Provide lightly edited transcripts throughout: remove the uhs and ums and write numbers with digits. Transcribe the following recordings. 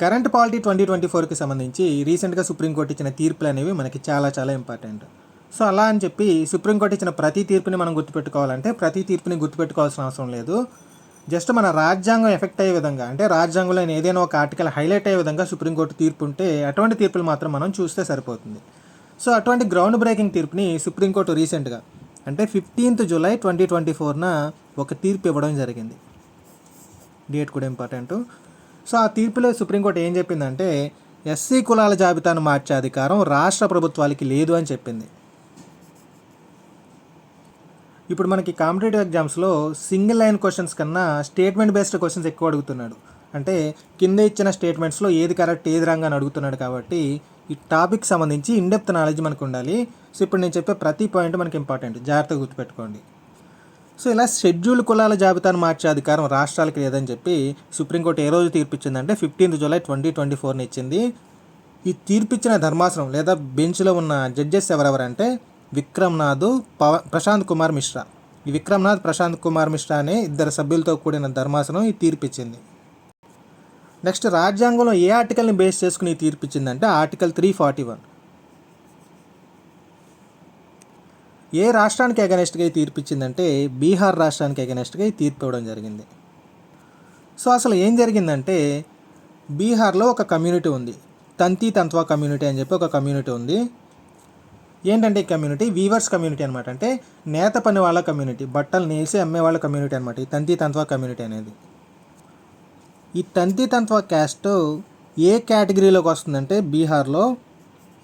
Current polity 2024కి సంబంధించి రీసెంట్గా supreme court ఇచ్చిన తీర్పులు అనేవి మనకి చాలా చాలా ఇంపార్టెంట్. సో అలా అని చెప్పి సుప్రీంకోర్టు ఇచ్చిన ప్రతి తీర్పుని మనం గుర్తుపెట్టుకోవాలంటే ప్రతి తీర్పుని గుర్తుపెట్టుకోవాల్సిన అవసరం లేదు. జస్ట్ మన రాజ్యాంగం ఎఫెక్ట్ అయ్యే విధంగా, అంటే రాజ్యాంగంలో ఏదైనా ఒక ఆర్టికల్ హైలైట్ అయ్యే విధంగా సుప్రీంకోర్టు తీర్పు ఉంటే అటువంటి తీర్పులు మాత్రం మనం చూస్తే సరిపోతుంది. సో అటువంటి గ్రౌండ్ బ్రేకింగ్ తీర్పుని సుప్రీంకోర్టు రీసెంట్గా అంటే 15th July 2024న ఒక తీర్పు ఇవ్వడం జరిగింది. డేట్ కూడా ఇంపార్టెంట్. సో ఆ తీర్పులో సుప్రీంకోర్టు ఏం చెప్పిందంటే ఎస్సీ కులాల జాబితాను మార్చే అధికారం రాష్ట్ర ప్రభుత్వాలకి లేదు అని చెప్పింది. ఇప్పుడు మనకి కాంపిటేటివ్ ఎగ్జామ్స్లో సింగిల్ లైన్ క్వశ్చన్స్ కన్నా స్టేట్మెంట్ బేస్డ్ క్వశ్చన్స్ ఎక్కువ అడుగుతున్నాడు. అంటే కింద ఇచ్చిన స్టేట్మెంట్స్లో ఏది కరెక్ట్ ఏది రాంగ్ అని అడుగుతున్నాడు. కాబట్టి ఈ టాపిక్ సంబంధించి ఇన్డెప్త్ నాలెడ్జ్ మనకు ఉండాలి. సో ఇప్పుడు నేను చెప్పే ప్రతి పాయింట్ మనకి ఇంపార్టెంట్, జాగ్రత్తగా గుర్తుపెట్టుకోండి. సో ఇలా షెడ్యూల్ కులాల జాబితాను మార్చే అధికారం రాష్ట్రాలకు లేదని చెప్పి సుప్రీంకోర్టు ఏ రోజు తీర్పిచ్చిందంటే 15th July 2024ని ఇచ్చింది. ఈ తీర్పిచ్చిన ధర్మాసనం లేదా బెంచ్లో ఉన్న జడ్జెస్ ఎవరెవరంటే విక్రమ్నాథ్, ప్రశాంత్ కుమార్ మిశ్రా. ఈ విక్రమ్నాథ్, ప్రశాంత్ కుమార్ మిశ్రా అనే ఇద్దరు సభ్యులతో కూడిన ధర్మాసనం ఈ తీర్పిచ్చింది. నెక్స్ట్, రాజ్యాంగంలో ఏ ఆర్టికల్ని బేస్ చేసుకుని ఈ తీర్పిచ్చిందంటే ఆర్టికల్ 341. ఏ రాష్ట్రానికి అగెనెస్ట్గా ఈ తీర్పిచ్చిందంటే బీహార్ రాష్ట్రానికి అగెనెస్ట్గా ఈ తీర్పు ఇవ్వడం జరిగింది. సో అసలు ఏం జరిగిందంటే బీహార్లో ఒక కమ్యూనిటీ ఉంది, తంతి తంత్వా కమ్యూనిటీ అని చెప్పి ఒక కమ్యూనిటీ ఉంది. ఏంటంటే ఈ కమ్యూనిటీ వీవర్స్ కమ్యూనిటీ అనమాట. అంటే నేత పని వాళ్ళ కమ్యూనిటీ, బట్టలు నేసి అమ్మే వాళ్ళ కమ్యూనిటీ అనమాట ఈ తంతి తంత్వా కమ్యూనిటీ అనేది. ఈ తంతి తంత్వా క్యాస్ట్ ఏ కేటగిరీలోకి వస్తుందంటే బీహార్లో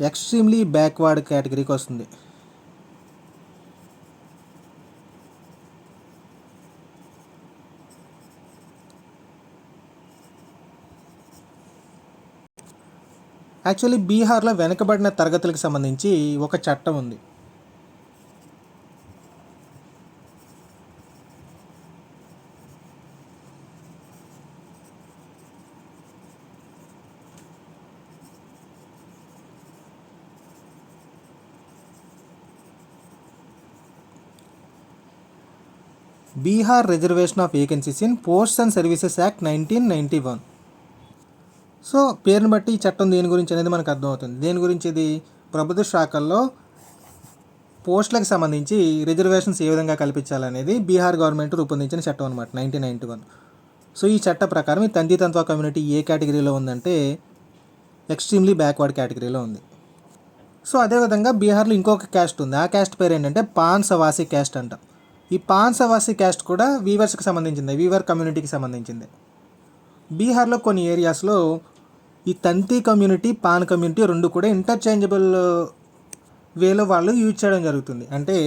ఎక్స్ట్రీమ్లీ బ్యాక్వర్డ్ కేటగిరీకి వస్తుంది. యాక్చువల్లీ బీహార్లో వెనుకబడిన తరగతులకు సంబంధించి ఒక చట్టం ఉంది. Bihar reservation of vacancies in posts and services act 1991. So పేరుని బట్టి ఈ చట్టం దేని గురించి అనేది మనకు అర్థమవుతుంది. దేని గురించి ఇది ప్రభుత్వ శాఖల్లో పోస్టులకు సంబంధించి రిజర్వేషన్స్ ఏ విధంగా కల్పించాలనేది బీహార్ గవర్నమెంట్ రూపొందించిన చట్టం అనమాట 1991. సో ఈ చట్ట ప్రకారం ఈ తంతి తంత్వా కమ్యూనిటీ ఏ కేటగిరీలో ఉందంటే ఎక్స్ట్రీమ్లీ బ్యాక్వర్డ్ కేటగిరీలో ఉంది. సో అదేవిధంగా బీహార్లో ఇంకొక క్యాస్ట్ ఉంది. ఆ క్యాస్ట్ పేరు ఏంటంటే పాన్ సవాసి క్యాస్ట్ అంట. ఈ పాన్ సవాసి క్యాస్ట్ కూడా వీవర్స్కి సంబంధించింది, వీవర్ కమ్యూనిటీకి సంబంధించింది. బీహార్లో కొన్ని ఏరియాస్లో ఈ తంతి కమ్యూనిటీ, పాన్ కమ్యూనిటీ రెండు కూడా ఇంటర్చేంజబుల్ వేలో వాళ్ళు యూజ్ చేయడం జరుగుతుంది. అంటే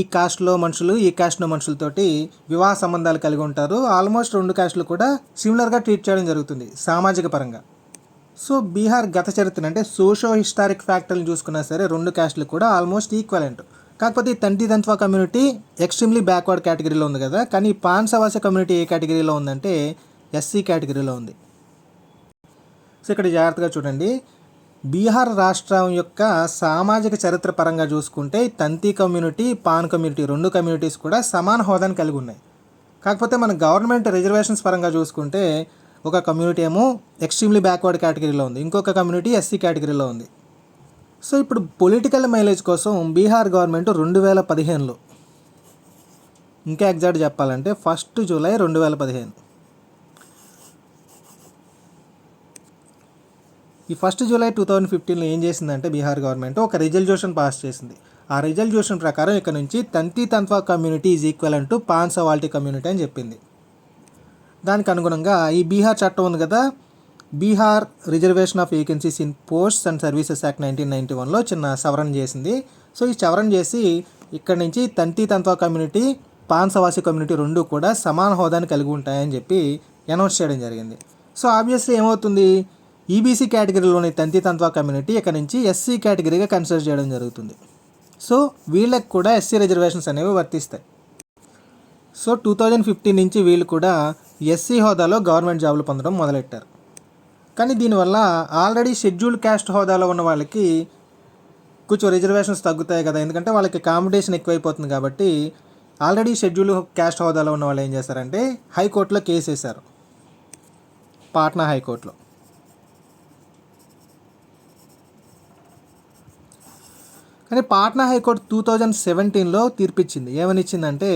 ఈ కాస్ట్లో మనుషులు ఈ కాస్ట్లో మనుషులతోటి వివాహ సంబంధాలు కలిగి ఉంటారు. ఆల్మోస్ట్ రెండు కాస్ట్లు కూడా సిమిలర్గా ట్రీట్ చేయడం జరుగుతుంది సామాజిక పరంగా. సో బీహార్ గత చరిత్ర అంటే సోషో హిస్టారిక్ ఫ్యాక్టర్ని చూసుకున్నా సరే రెండు కాస్ట్లు కూడా ఆల్మోస్ట్ ఈక్వలెంట్. కాకపోతే ఈ తంతి తంత్వా కమ్యూనిటీ ఎక్స్ట్రీమ్లీ బ్యాక్వర్డ్ కేటగిరీలో ఉంది కదా, కానీ ఈ పాన్ సవాస కమ్యూనిటీ ఏ కేటగిరీలో ఉందంటే ఎస్సీ కేటగిరీలో ఉంది. సో ఇక్కడ జాగ్రత్తగా చూడండి, బీహార్ రాష్ట్రం యొక్క సామాజిక చరిత్ర పరంగా చూసుకుంటే తంతి కమ్యూనిటీ, పాన్ కమ్యూనిటీ రెండు కమ్యూనిటీస్ కూడా సమాన హోదాను కలిగి ఉన్నాయి. కాకపోతే మన గవర్నమెంట్ రిజర్వేషన్స్ పరంగా చూసుకుంటే ఒక కమ్యూనిటీ ఏమో ఎక్స్ట్రీమ్లీ బ్యాక్వర్డ్ కేటగిరీలో ఉంది, ఇంకొక కమ్యూనిటీ ఎస్సీ కేటగిరీలో ఉంది. సో ఇప్పుడు పొలిటికల్ మైలేజ్ కోసం బీహార్ గవర్నమెంట్ 2015లో, ఇంకా ఎగ్జాక్ట్ చెప్పాలంటే 1 July 2015, ఈ 1 July 2015లో ఏం చేసిందంటే బీహార్ గవర్నమెంట్ ఒక రిజల్యూషన్ పాస్ చేసింది. ఆ రిజల్యూషన్ ప్రకారం ఇక్కడ నుంచి Tanti Tantwa community is equal to Pan సవాల్టీ కమ్యూనిటీ అని చెప్పింది. దానికి అనుగుణంగా ఈ బీహార్ చట్టం ఉంది కదా, Bihar reservation of vacancies in posts and services act 1991లో చిన్న సవరణ చేసింది. సో ఈ సవరణ చేసి ఇక్కడ నుంచి తంతి తంత్వా కమ్యూనిటీ, పాన్ సవాసి కమ్యూనిటీ రెండు కూడా సమాన హోదాని కలిగి ఉంటాయని చెప్పి అనౌన్స్ చేయడం జరిగింది. సో ఆబ్వియస్లీ ఏమవుతుంది, ఈబీసీ కేటగిరీలోని తంతి తంత్వా కమ్యూనిటీ ఇక్కడ నుంచి ఎస్సీ కేటగిరీగా కన్సిడర్ చేయడం జరుగుతుంది. సో వీళ్ళకి కూడా ఎస్సీ రిజర్వేషన్స్ అనేవి వర్తిస్తాయి. సో 2015 నుంచి వీళ్ళు కూడా ఎస్సీ హోదాలో గవర్నమెంట్ జాబులు పొందడం మొదలెట్టారు. కానీ దీనివల్ల ఆల్రెడీ షెడ్యూల్డ్ క్యాస్ట్ హోదాలో ఉన్న వాళ్ళకి కొంచెం రిజర్వేషన్స్ తగ్గుతాయి కదా, ఎందుకంటే వాళ్ళకి కాంపిటీషన్ ఎక్కువైపోతుంది. కాబట్టి ఆల్రెడీ షెడ్యూల్డ్ క్యాస్ట్ హోదాలో ఉన్న వాళ్ళు ఏం చేశారంటే హైకోర్టులో కేసు వేశారు, పాట్నా హైకోర్టులో. కానీ పాట్నా హైకోర్టు 2017లో తీర్పిచ్చింది. ఏమని ఇచ్చిందంటే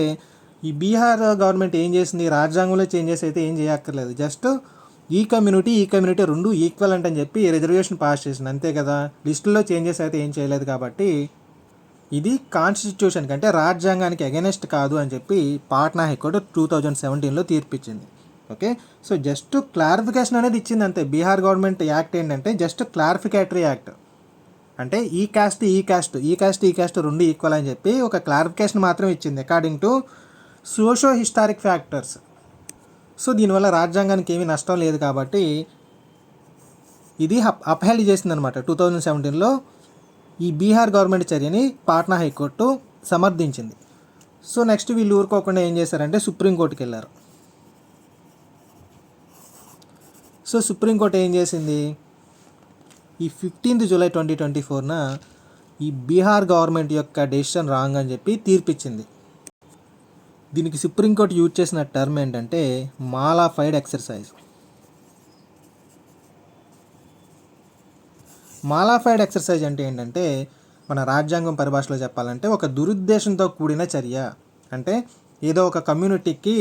ఈ బీహార్ గవర్నమెంట్ ఏం చేసింది, రాజ్యాంగంలో చేంజెస్ అయితే ఏం చేయక్కర్లేదు, జస్ట్ ఈ కమ్యూనిటీ రెండు ఈక్వల్ అని చెప్పి రిజర్వేషన్ పాస్ చేసింది అంతే కదా. లిస్టులో చేంజెస్ అయితే ఏం చేయలేదు కాబట్టి ఇది కాన్స్టిట్యూషన్కి అంటే రాజ్యాంగానికి అగెనెస్ట్ కాదు అని చెప్పి పాట్నా హైకోర్టు 2017లో తీర్పిచ్చింది. ఓకే, సో జస్ట్ క్లారిఫికేషన్ అనేది ఇచ్చింది అంతే. బీహార్ గవర్నమెంట్ యాక్ట్ ఏంటంటే జస్ట్ క్లారిఫికేటరీ యాక్ట్, అంటే ఈ క్యాస్ట్ రెండు ఈక్వల్ అని చెప్పి ఒక క్లారిఫికేషన్ మాత్రం ఇచ్చింది according to socio historic factors. So దీనివల్ల రాజ్యాంగానికి ఏమీ నష్టం లేదు కాబట్టి ఇది అప్హెల్డ్ చేసిందనమాట. 2017లో ఈ బీహార్ గవర్నమెంట్ చర్యని పాట్నా హైకోర్టు సమర్థించింది. సో నెక్స్ట్ వీళ్ళు ఊరుకోకుండా ఏం చేశారంటే సుప్రీంకోర్టుకి వెళ్ళారు. సో సుప్రీంకోర్టు ఏం చేసింది, ఈ 15 జూలై 2024న ఈ బీహార్ గవర్నమెంట్ యొక్క డెసిషన్ రాంగ్ అని చెప్పి తీర్పిచ్చింది. దీనికి సుప్రీంకోర్టు యూజ్ చేసిన టర్మ్ ఏంటంటే మాలాఫైడ్ ఎక్సర్సైజ్. మాలాఫైడ్ ఎక్సర్సైజ్ అంటే ఏంటంటే మన రాజ్యాంగం పరిభాషలో చెప్పాలంటే ఒక దురుద్దేశంతో కూడిన చర్య, అంటే ఏదో ఒక కమ్యూనిటీకి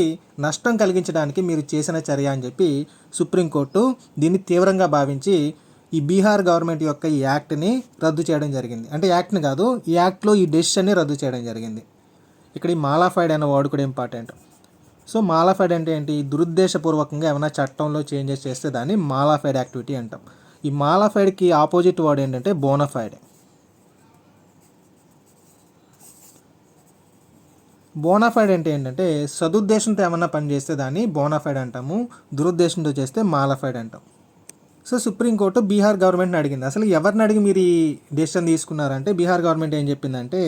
నష్టం కలిగించడానికి మీరు చేసిన చర్య అని చెప్పి సుప్రీంకోర్టు దీన్ని తీవ్రంగా భావించి ఈ బీహార్ గవర్నమెంట్ యొక్క ఈ యాక్ట్ని రద్దు చేయడం జరిగింది. అంటే యాక్ట్ని కాదు, ఈ యాక్ట్లో ఈ డెసిషన్ని రద్దు చేయడం జరిగింది. ఇక్కడ ఈ మాలాఫైడ్ అనే వర్డ్ కూడా ఇంపార్టెంట్. సో మాలాఫైడ్ అంటే ఏంటి, దురుద్దేశపూర్వకంగా ఏమైనా చట్టంలో చేంజెస్ చేస్తే దాన్ని మాలాఫైడ్ యాక్టివిటీ అంటాం. ఈ మాలాఫైడ్కి ఆపోజిట్ వర్డ్ ఏంటంటే బోనాఫైడ్. బోనాఫైడ్ అంటే ఏంటంటే సదుద్దేశంతో ఏమన్నా పని చేస్తే దాన్ని బోనాఫైడ్ అంటాము, దురుద్దేశంతో చేస్తే మాలాఫైడ్ అంటాం. సో సుప్రీంకోర్టు బీహార్ గవర్నమెంట్ని అడిగింది, అసలు ఎవరిని అడిగి మీరు ఈ డెసిషన్ తీసుకున్నారంటే బీహార్ గవర్నమెంట్ ఏం చెప్పిందంటే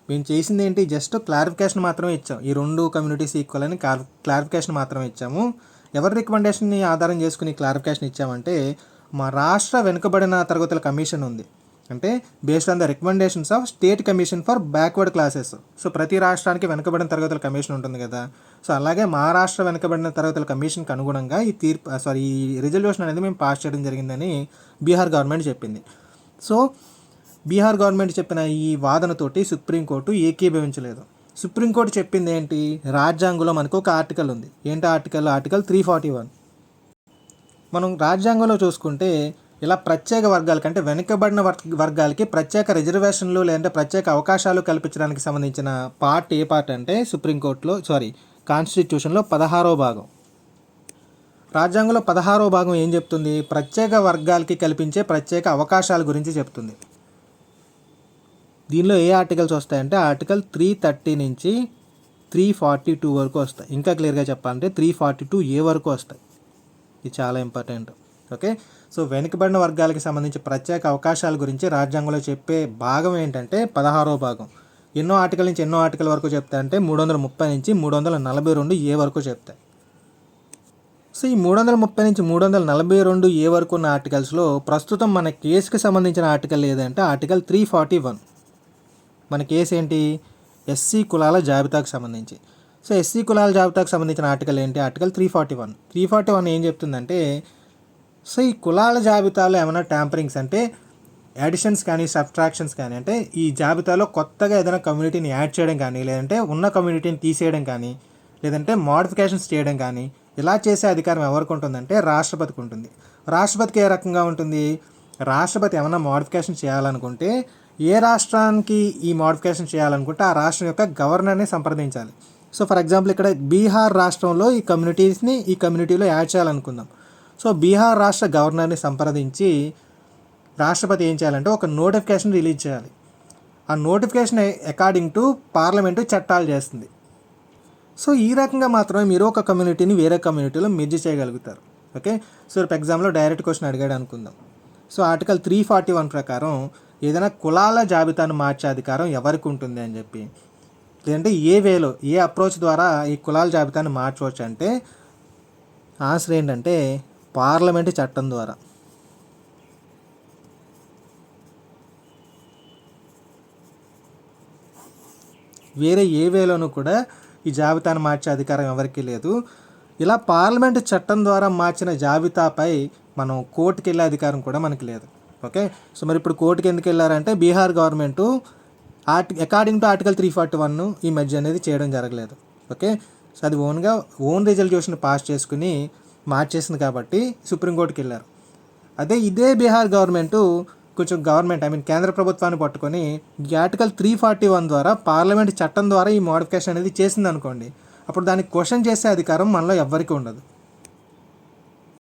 మేము చేసింది ఏంటి, జస్ట్ క్లారిఫికేషన్ మాత్రమే ఇచ్చాం, ఈ రెండు కమ్యూనిటీస్ ఈక్వల్ అని క్లారిఫికేషన్ మాత్రమే ఇచ్చాము. ఎవరి రికమెండేషన్ని ఆధారం చేసుకుని క్లారిఫికేషన్ ఇచ్చామంటే మా రాష్ట్ర వెనుకబడిన తరగతుల కమిషన్ ఉంది, అంటే based on the recommendations of state commission for backward classes. So ప్రతి రాష్ట్రానికి వెనుకబడిన తరగతుల కమిషన్ ఉంటుంది కదా, సో అలాగే మా రాష్ట్ర వెనుకబడిన తరగతుల కమిషన్కి అనుగుణంగా ఈ రిజల్యూషన్ అనేది మేము పాస్ చేయడం జరిగిందని బీహార్ గవర్నమెంట్ చెప్పింది. సో బీహార్ గవర్నమెంట్ చెప్పిన ఈ వాదనతోటి సుప్రీంకోర్టు ఏకీభవించలేదు. సుప్రీంకోర్టు చెప్పింది ఏంటి, రాజ్యాంగంలో మనకు ఒక ఆర్టికల్ ఉంది. ఏంటి ఆర్టికల్ 341. మనం రాజ్యాంగంలో చూసుకుంటే ఇలా ప్రత్యేక వర్గాలకి అంటే వెనుకబడిన వర్గాలకి ప్రత్యేక రిజర్వేషన్లు లేదంటే ప్రత్యేక అవకాశాలు కల్పించడానికి సంబంధించిన పార్ట్ ఏ పార్ట్ అంటే కాన్స్టిట్యూషన్లో 16వ భాగం. రాజ్యాంగంలో 16వ భాగం ఏం చెప్తుంది, ప్రత్యేక వర్గాలకి కల్పించే ప్రత్యేక అవకాశాల గురించి చెప్తుంది. దీనిలో ఏ ఆర్టికల్స్ వస్తాయంటే ఆర్టికల్ 330 నుంచి 342 వరకు వస్తాయి. ఇంకా క్లియర్గా చెప్పాలంటే 342A వరకు వస్తాయి. ఇది చాలా ఇంపార్టెంట్. ఓకే, సో వెనుకబడిన వర్గాలకి సంబంధించి ప్రత్యేక అవకాశాల గురించి రాజ్యాంగంలో చెప్పే భాగం ఏంటంటే 16వ భాగం. ఎన్నో ఆర్టికల్ నుంచి ఎన్నో ఆర్టికల్ వరకు చెప్తాయి అంటే 330 నుంచి 342A వరకు చెప్తాయి. సో ఈ 330 నుంచి 342A వరకు ఉన్న ఆర్టికల్స్లో ప్రస్తుతం మన కేసుకి సంబంధించిన ఆర్టికల్ ఏదంటే ఆర్టికల్ 341. మన కేసు ఏంటి, ఎస్సీ కులాల జాబితాకు సంబంధించి. సో ఎస్సీ కులాల జాబితాకు సంబంధించిన ఆర్టికల్ ఏంటి, ఆర్టికల్ 341. 341 ఏం చెప్తుందంటే సో ఈ కులాల జాబితాలో ఏమైనా ట్యాంపరింగ్స్ అంటే యాడిషన్స్ కానీ సబ్ట్రాక్షన్స్ కానీ, అంటే ఈ జాబితాలో కొత్తగా ఏదైనా కమ్యూనిటీని యాడ్ చేయడం కానీ లేదంటే ఉన్న కమ్యూనిటీని తీసేయడం కానీ లేదంటే మోడిఫికేషన్స్ చేయడం కానీ ఇలా చేసే అధికారం ఎవరికి ఉంటుందంటే రాష్ట్రపతికి ఉంటుంది. రాష్ట్రపతికి ఏ రకంగా ఉంటుంది, రాష్ట్రపతి ఏమైనా మోడిఫికేషన్ చేయాలనుకుంటే ఏ రాష్ట్రానికి ఈ మోడిఫికేషన్ చేయాలనుకుంటే ఆ రాష్ట్రం యొక్క గవర్నర్ని సంప్రదించాలి. సో ఫర్ ఎగ్జాంపుల్ ఇక్కడ బీహార్ రాష్ట్రంలో ఈ కమ్యూనిటీస్ని ఈ కమ్యూనిటీలో యాడ్ చేయాలనుకుందాం. సో బీహార్ రాష్ట్ర గవర్నర్ని సంప్రదించి రాష్ట్రపతి ఏం చేయాలంటే ఒక నోటిఫికేషన్ రిలీజ్ చేయాలి. ఆ నోటిఫికేషన్ అకార్డింగ్ టు పార్లమెంటు చట్టాలు చేస్తుంది. సో ఈ రకంగా మాత్రమే మీరు ఒక కమ్యూనిటీని వేరే కమ్యూనిటీలో మెర్జ్ చేయగలుగుతారు. ఓకే, సో రేపు ఎగ్జామ్లో డైరెక్ట్ క్వశ్చన్ అడిగాడు అనుకుందాం. సో ఆర్టికల్ 341 ప్రకారం ఏదైనా కులాల జాబితాను మార్చే అధికారం ఎవరికి ఉంటుంది అని చెప్పి, లేదంటే ఏ వేలో ఏ అప్రోచ్ ద్వారా ఈ కులాల జాబితాను మార్చవచ్చు అంటే ఆన్సర్ ఏంటంటే పార్లమెంటు చట్టం ద్వారా. వేరే ఏ వేలోనూ కూడా ఈ జాబితాను మార్చే అధికారం ఎవరికీ లేదు. ఇలా పార్లమెంటు చట్టం ద్వారా మార్చిన జాబితాపై మనం కోర్టుకి వెళ్ళే అధికారం కూడా మనకి లేదు. ఓకే, సో మరి ఇప్పుడు కోర్టుకి ఎందుకు వెళ్ళారంటే Bihar government according to article 341 ఈ మధ్య అనేది చేయడం జరగలేదు. ఓకే, సో అది ఓన్ రిజల్యూషన్ పాస్ చేసుకుని మార్చేసింది కాబట్టి సుప్రీంకోర్టుకి వెళ్ళారు. ఇదే బీహార్ గవర్నమెంటు కొంచెం కేంద్ర ప్రభుత్వాన్ని పట్టుకొని ఈ ఆర్టికల్ 341 ద్వారా పార్లమెంట్ చట్టం ద్వారా ఈ మోడిఫికేషన్ అనేది చేసింది అనుకోండి, అప్పుడు దానికి క్వశ్చన్ చేసే అధికారం మనలో ఎవ్వరికీ ఉండదు.